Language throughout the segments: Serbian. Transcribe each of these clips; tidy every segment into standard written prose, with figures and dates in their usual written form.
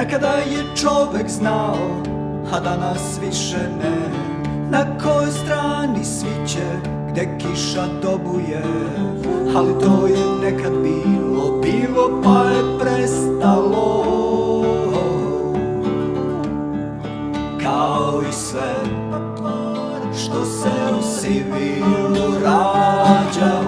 Nekada je čovek znao, a danas više ne. Na kojoj strani sviće, gde kiša dobuje. Ali to je nekad bilo, bilo pa je prestalo. Kao i sve što se u sivilu rađa.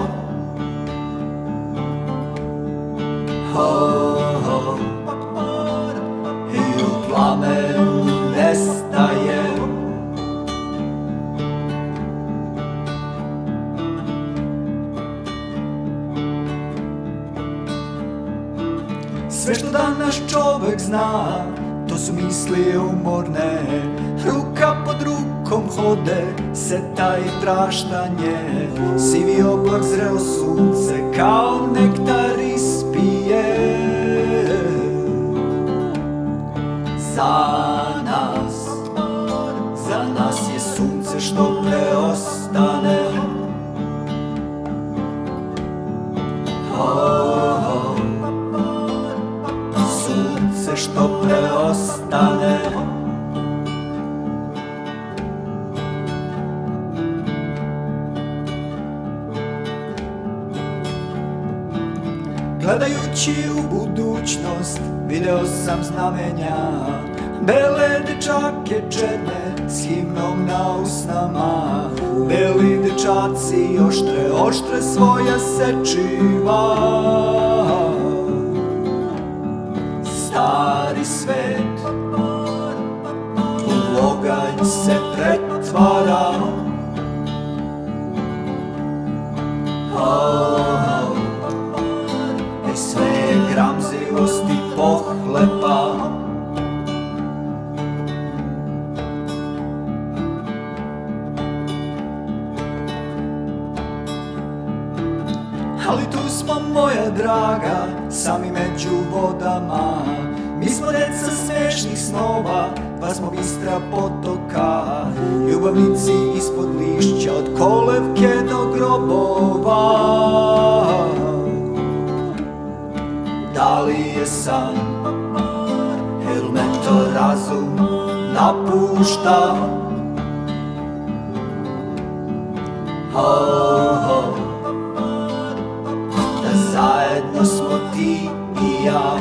I u plamenu nestaje. Sve što danas čovek zna, to su misli umorne. Ruka pod rukom hode, seta i praštanje. Sivi oblak zreo sunce, kao nektar ispije. Za nas je sunce što preostane. Sunce što preostane. Gledajući u budućnost, video sam znamenja. Bele dečake čedne s himnom na usnama. Beli dečaci oštre svoja sečiva. Stari svet u oganj se pretvara. Sve gramzivosti pohlepa. Ali tu smo, moja draga, sami među vodama. Mi smo deca smešnih snova, pa smo bistra potoka. Ljubavnici ispod lišća, od kolevke do grobova. Da li je san, il me to razum napušta? Da zajedno smo ti i ja.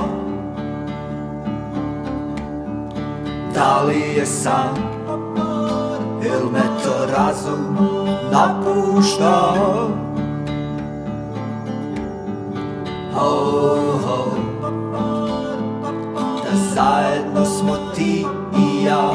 Da li je san, il me to razum napušta? Da zajedno smo ti i ja.